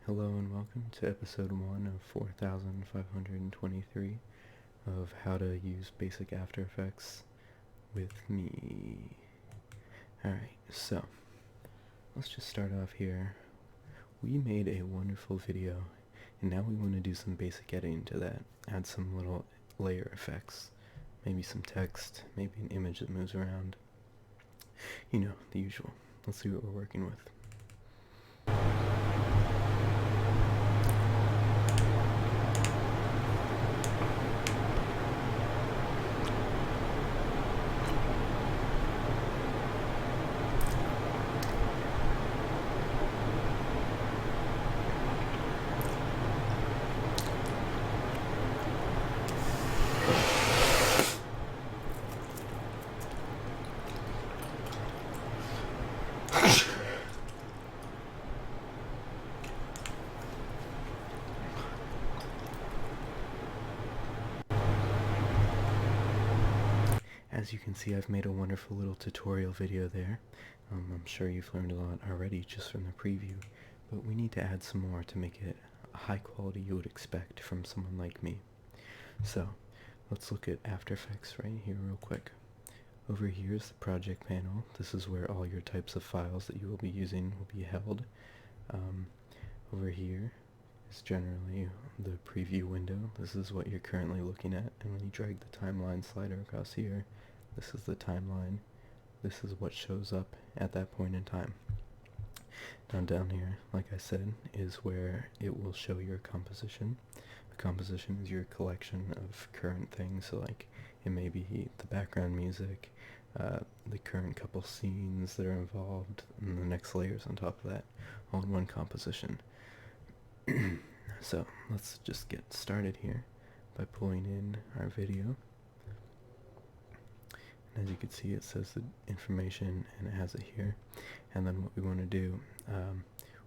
Hello and welcome to episode 1 of 4523 of how to use basic After Effects with me. Alright, so let's just start off here. We made a wonderful video and now we want to do some basic editing to that. Add some little layer effects, maybe some text, maybe an image that moves around. You know, the usual. Let's see what we're working with. As you can see, I've made a wonderful little tutorial video there. I'm sure you've learned a lot already just from the preview, but we need to add some more to make it a high quality you would expect from someone like me. So, let's look at After Effects right here real quick. Over here is the project panel. This is where all your types of files that you will be using will be held. Over here is generally the preview window. This is what you're currently looking at, and when you drag the timeline slider across here, this is the timeline. This is what shows up at that point in time. Now down here, like I said, is where it will show your composition. The composition is your collection of current things, so like it may be the background music, the current couple scenes that are involved, and the next layers on top of that, all in one composition. So let's just get started here by pulling in our video. And as you can see, it says the information and it has it here. And then what we want to do,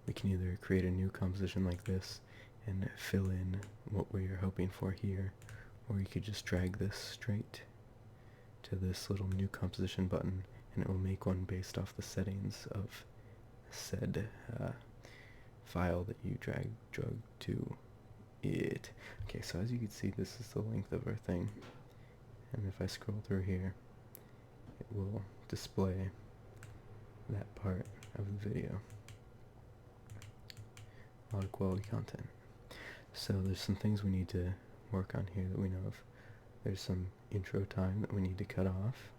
we can either create a new composition like this and fill in what we are hoping for here, or you could just drag this straight to this little new composition button and it will make one based off the settings of said file that you drug to it. Okay, so as you can see, this is the length of our thing, and if I scroll through here, it will display that part of the video. A lot of quality content. So there's some things we need to work on here that we know of. There's some intro time that we need to cut off.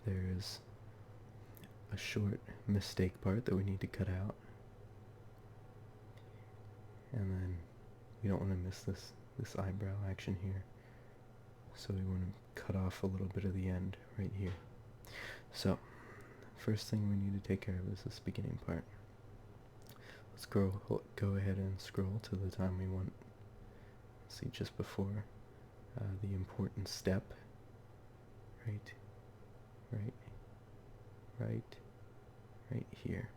There's a short mistake part that we need to cut out. And then we don't want to miss this eyebrow action here. So we want to cut off a little bit of the end right here. So, first thing we need to take care of is this beginning part. Let's go ahead and scroll to the time we want. See, just before the important step. Right here.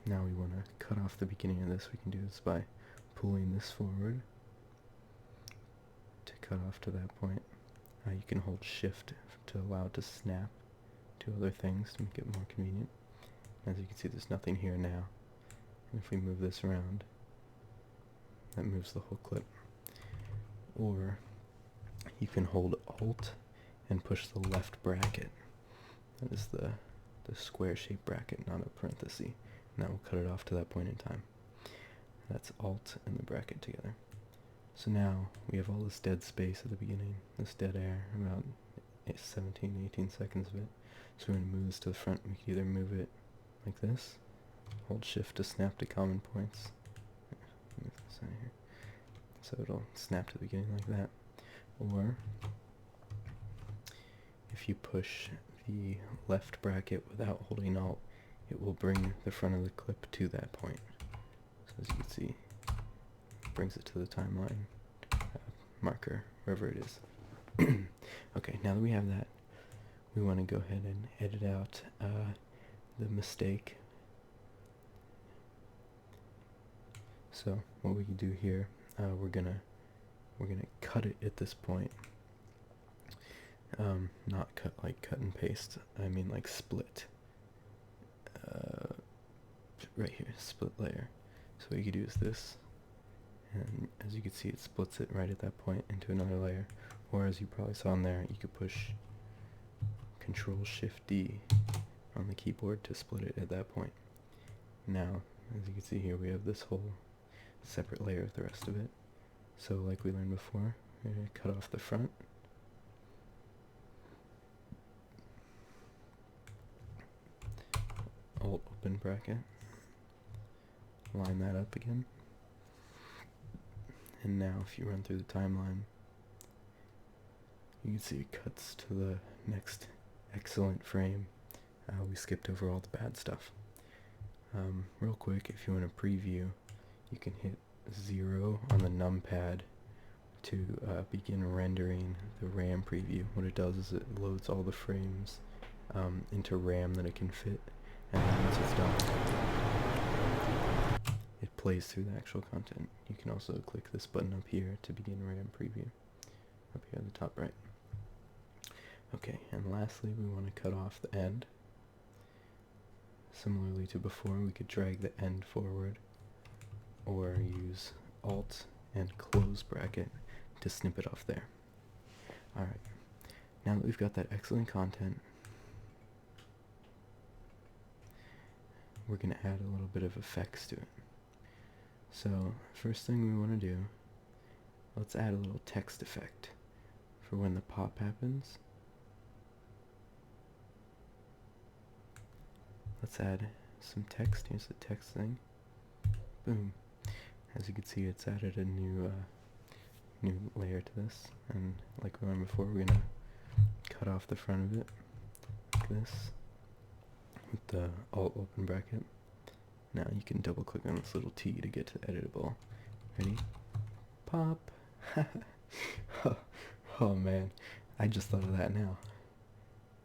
Now we want to cut off the beginning of this. We can do this by pulling this forward to cut off to that point. You can hold shift to allow it to snap to other things to make it more convenient. As you can see, there's nothing here now. And if we move this around, that moves the whole clip. Or you can hold Alt and push the left bracket. That is the square shaped bracket, not a parenthesis. And that will cut it off to that point in time. That's Alt and the bracket together. So now we have all this dead space at the beginning, this dead air, about 17, 18 seconds of it. So we're going to move this to the front. We can either move it like this, hold shift to snap to common points. Move this out here. So it'll snap to the beginning like that. Or if you push the left bracket without holding Alt, it will bring the front of the clip to that point. So as you can see, it brings it to the timeline marker, wherever it is. Okay, now that we have that, we want to go ahead and edit out the mistake. So what we can do here, we're gonna cut it at this point. Not cut like cut and paste. I mean like split. right here, split layer. So what you could do is this, and as you can see it splits it right at that point into another layer, or as you probably saw in there, you could push Control Shift D on the keyboard to split it at that point. Now, as you can see here, we have this whole separate layer of the rest of it. So like we learned before, we're going to cut off the front. Alt open bracket. Line that up again. And now if you run through the timeline, you can see it cuts to the next excellent frame. We skipped over all the bad stuff. Real quick, if you want to preview, you can hit 0 on the numpad to begin rendering the RAM preview. What it does is it loads all the frames into RAM that it can fit, and then once it's done, it plays through the actual content. You can also click this button up here to begin RAM preview, up here at the top right. Okay, and lastly we want to cut off the end. Similarly to before, we could drag the end forward, or use Alt and close bracket to snip it off there. Alright, now that we've got that excellent content, we're going to add a little bit of effects to it. So, first thing we want to do, let's add a little text effect for when the pop happens. Let's add some text. Here's the text thing. Boom. As you can see, it's added a new layer to this, and like we learned before, we're gonna cut off the front of it like this with the Alt open bracket. Now you can double click on this little T to get to the editable. Ready? Pop. Oh man, I just thought of that now.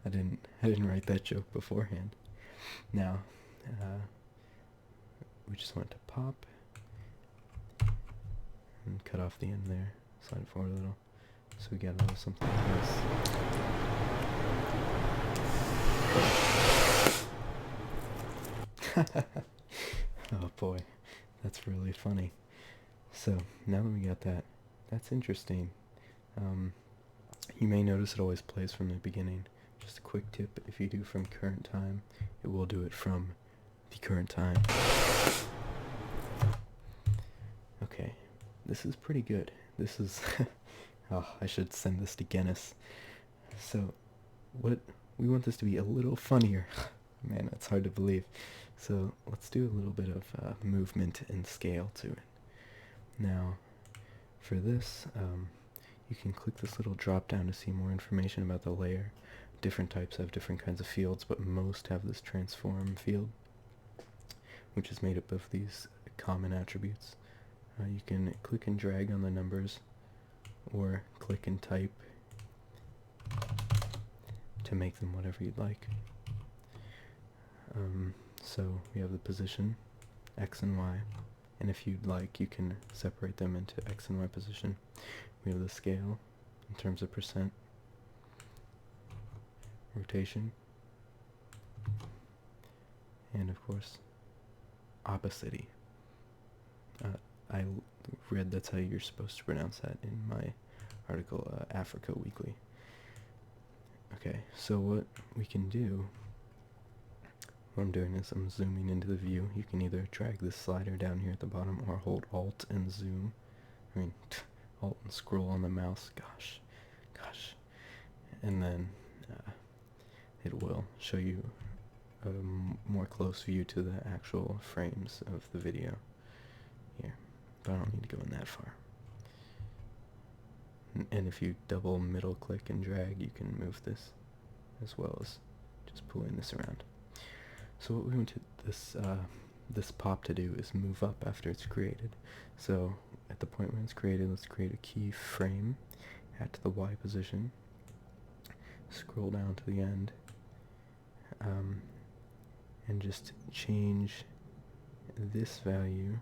I didn't write that joke beforehand. Now, we just want to pop and cut off the end there, slide it forward a little, so we get a little something like this. Oh boy, that's really funny. So, now that we got that, that's interesting. You may notice it always plays from the beginning. Just a quick tip, if you do from current time, it will do it from the current time. Okay, this is pretty good. This is, oh, I should send this to Guinness. So, what, we want this to be a little funnier. Man, that's hard to believe. So, let's do a little bit of movement and scale to it. Now, for this, you can click this little drop down to see more information about the layer. Different types have different kinds of fields, but most have this transform field, which is made up of these common attributes. You can click and drag on the numbers, or click and type to make them whatever you'd like. So we have the position, X and Y, and if you'd like, you can separate them into X and Y position. We have the scale in terms of percent, rotation, and of course opacity. I read that's how you're supposed to pronounce that in my article, Africa Weekly. Okay, so what we can do, what I'm doing is I'm zooming into the view. You can either drag this slider down here at the bottom or hold Alt and zoom. I mean, Alt and scroll on the mouse, gosh. And then it will show you a more close view to the actual frames of the video here, but I don't need to go in that far. And if you double middle click and drag, you can move this as well as just pulling this around. So what we want this pop to do is move up after it's created. So at the point when it's created, let's create a keyframe at the Y position, scroll down to the end, and just change this value.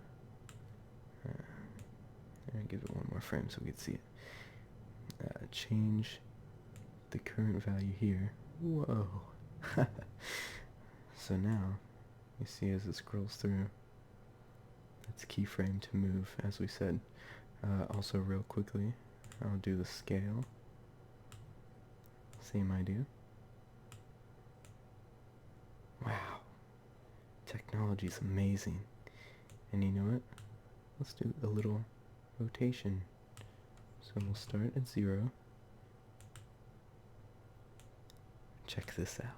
And give it one more frame so we can see it. Change the current value here. Whoa. So now You see as it scrolls through. That's keyframe to move, as we said. Also, real quickly, I'll do the scale. Same idea. Wow. Technology's amazing. And you know what? Let's do a little rotation. So we'll start at 0. Check this out.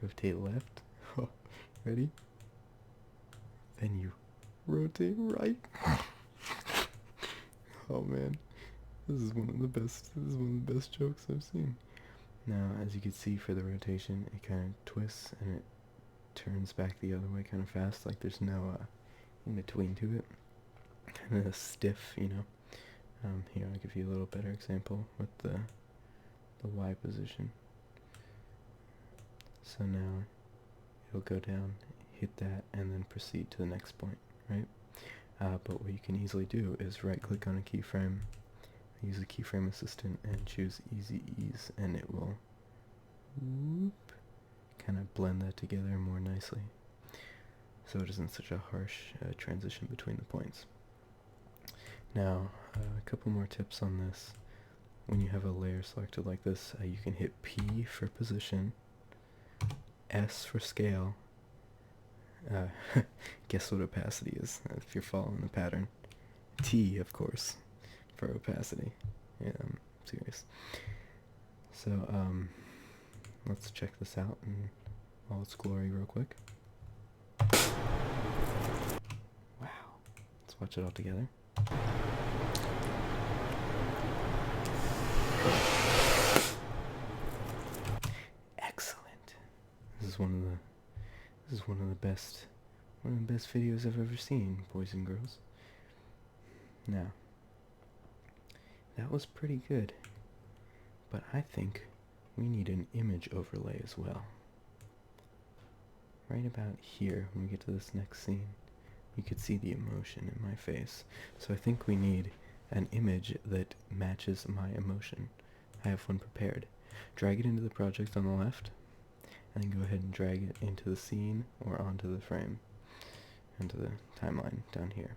Rotate left. Ready? Then you rotate right. Oh man. This is one of the best jokes I've seen. Now, as you can see for the rotation, it kind of twists and it turns back the other way kind of fast, like there's no in between to it. Kind of stiff, you know. Here, I'll give you a little better example with the Y position. So now it'll go down, hit that, and then proceed to the next point, right? But what you can easily do is right-click on a keyframe, use the keyframe assistant, and choose Easy Ease, and it will kind of blend that together more nicely, so it isn't such a harsh transition between the points. Now, a couple more tips on this. When you have a layer selected like this, you can hit P for position, S for scale. Guess what opacity is, if you're following the pattern. T, of course, for opacity. Yeah, I'm serious. So, let's check this out in all its glory real quick. Wow. Let's watch it all together. Excellent. This is one of the best videos I've ever seen, boys and girls. Now, that was pretty good, but I think we need an image overlay as well. Right about here, when we get to this next scene, you could see the emotion in my face. So I think we need an image that matches my emotion. I have one prepared. Drag it into the project on the left, and then go ahead and drag it into the scene or onto the frame, into the timeline down here.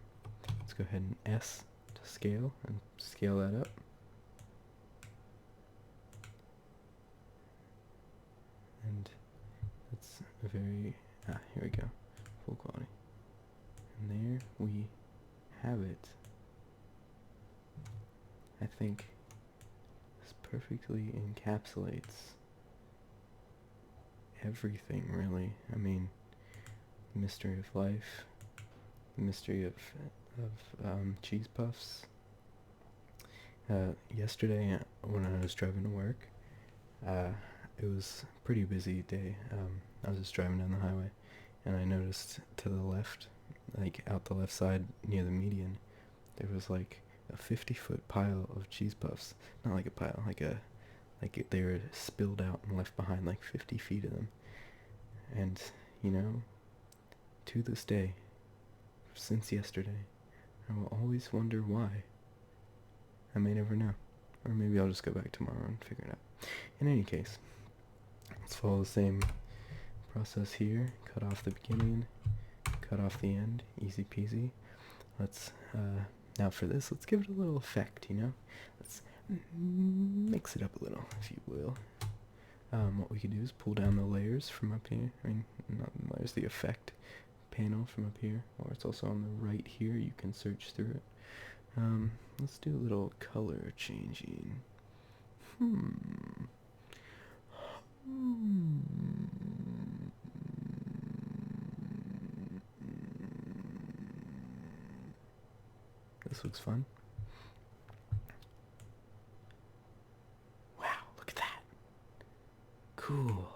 Let's go ahead and S to scale, and scale that up. And that's a very, here we go, full quality. And there we have it. I think this perfectly encapsulates everything, really. I mean, the mystery of life, the mystery of cheese puffs. Yesterday, when I was driving to work, it was a pretty busy day. I was just driving down the highway, and I noticed to the left, like out the left side near the median, there was like a 50-foot pile of cheese puffs. Not like a pile, like they were spilled out and left behind, like 50 feet of them. And, you know, to this day, since yesterday, I will always wonder why. I may never know. Or maybe I'll just go back tomorrow and figure it out. In any case, let's follow the same process here. Cut off the beginning, cut off the end, easy peasy. Let's, now for this, let's give it a little effect, you know? Let's mix it up a little, if you will. What we could do is pull down the layers from up here. I mean, not the layers, the effect panel from up here. Or it's also on the right here, you can search through it. Let's do a little color changing. This looks fun. Wow, look at that. Cool.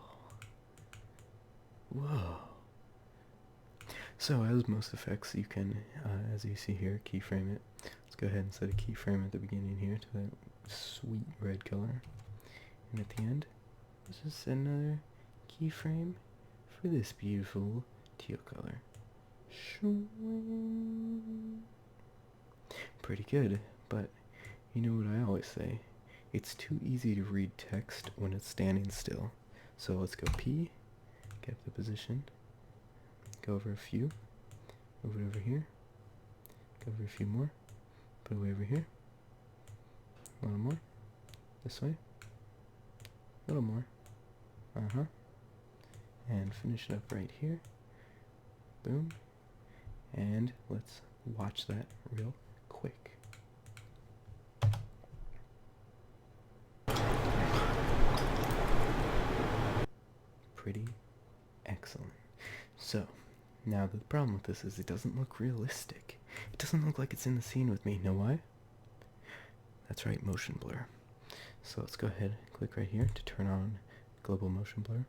Whoa. So as most effects, you can, as you see here, keyframe it. Let's go ahead and set a keyframe at the beginning here to that sweet red color. And at the end, let's just set another keyframe for this beautiful teal color. Pretty good, but you know what I always say, it's too easy to read text when it's standing still. So let's go P, get the position, go over a few, move it over here, go over a few more, put it way over here, a little more, this way, a little more, and finish it up right here, boom, and let's watch that real quick. Pretty excellent. So, now the problem with this is it doesn't look realistic. It doesn't look like it's in the scene with me. Know why? That's right, motion blur. So let's go ahead and click right here to turn on global motion blur.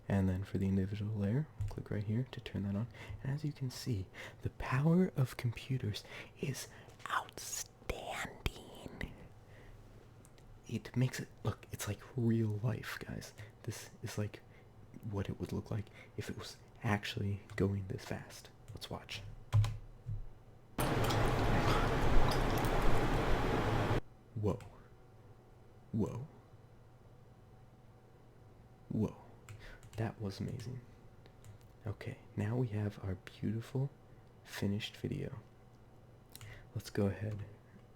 And then for the individual layer, click right here to turn that on. And as you can see, the power of computers is outstanding. It makes it look, it's like real life, guys. This is like what it would look like if it was actually going this fast. Let's watch. Whoa. Whoa. Whoa. That was amazing. Okay, now we have our beautiful finished video. Let's go ahead,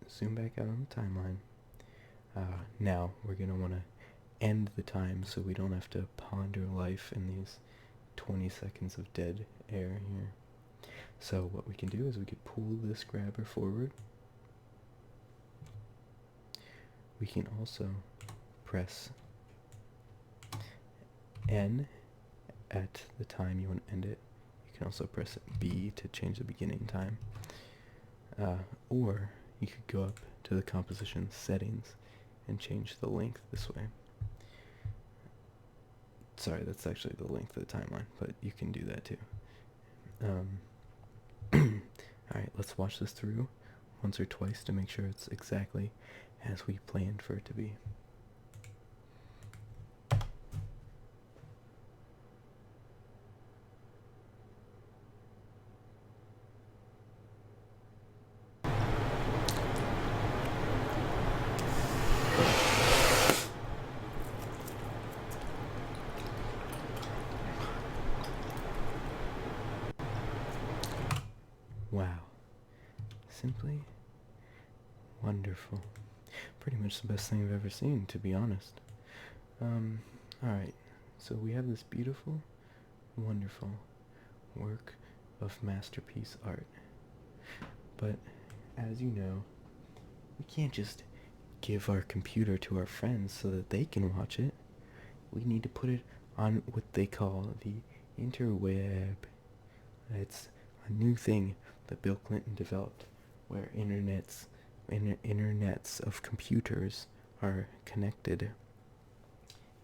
zoom back out on the timeline. Now we're going to want to end the time so we don't have to ponder life in these 20 seconds of dead air here. So what we can do is we could pull this grabber forward. We can also press N at the time you want to end it. You can also press B to change the beginning time. Or you could go up to the composition settings and change the length this way. Sorry, that's actually the length of the timeline, but you can do that too. Alright, let's watch this through once or twice to make sure it's exactly as we planned for it to be. Wow. Simply wonderful. Pretty much the best thing I've ever seen, to be honest. Alright. So we have this beautiful, wonderful work of masterpiece art. But, as you know, we can't just give our computer to our friends so that they can watch it. We need to put it on what they call the interweb. It's a new thing that Bill Clinton developed, where internets of computers are connected,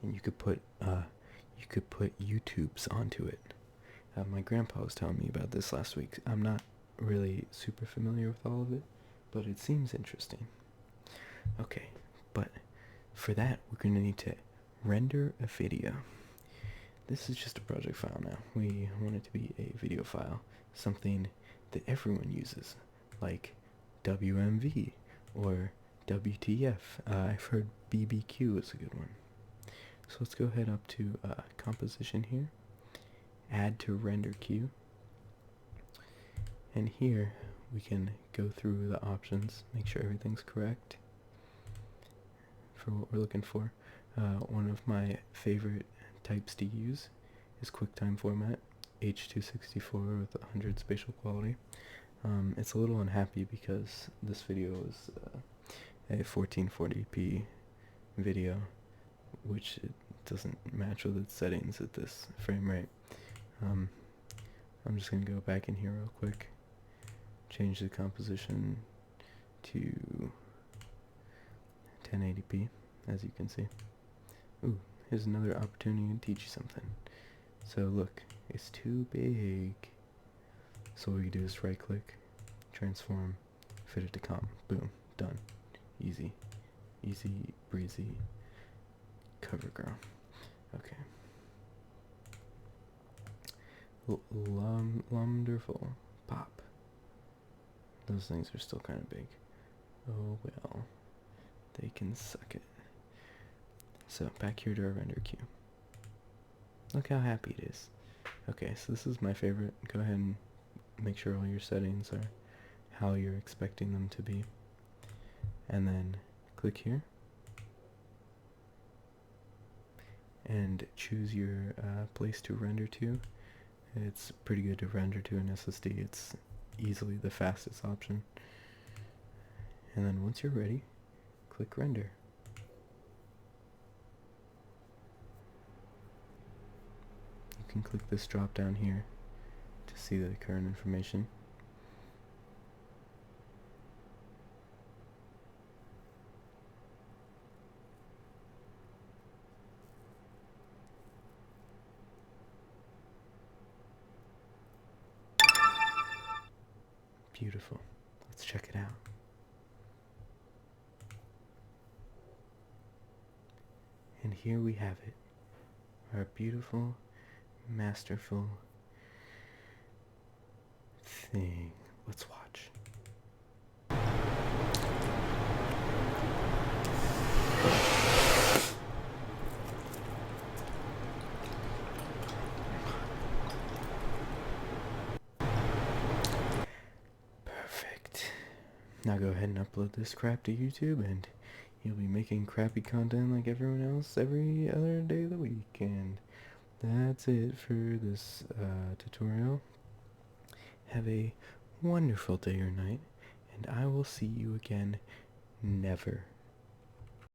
and you could put YouTubes onto it. My grandpa was telling me about this last week. I'm not really super familiar with all of it, but it seems interesting. Okay, but for that we're going to need to render a video. This is just a project file now. We want it to be a video file, something that everyone uses, like WMV or WTF. I've heard BBQ is a good one. So let's go ahead up to composition here, add to render queue, and here we can go through the options, make sure everything's correct for what we're looking for. One of my favorite types to use is QuickTime format, H.264 with 100 spatial quality. It's a little unhappy because this video is a 1440p video, which it doesn't match with its settings at this frame rate. I'm just going to go back in here real quick, change the composition to 1080p, as you can see. Ooh, here's another opportunity to teach you something. So look, it's too big. So what we do is right click, transform, fit it to comp, boom, done. Easy, easy breezy, cover girl. Okay. Wonderful. Pop. Those things are still kind of big. Oh well, they can suck it. So back here to our render queue. Look how happy it is. Okay, so this is my favorite. Go ahead and make sure all your settings are how you're expecting them to be. And then click here. And choose your place to render to. It's pretty good to render to an SSD. It's easily the fastest option. And then once you're ready, click render. You can click this drop down here to see the current information. Beautiful. Let's check it out. And here we have it. Our beautiful, masterful thing. Let's watch. Perfect. Now go ahead and upload this crap to YouTube, and you'll be making crappy content like everyone else every other day of the week. And that's it for this tutorial. Have a wonderful day or night, and I will see you again never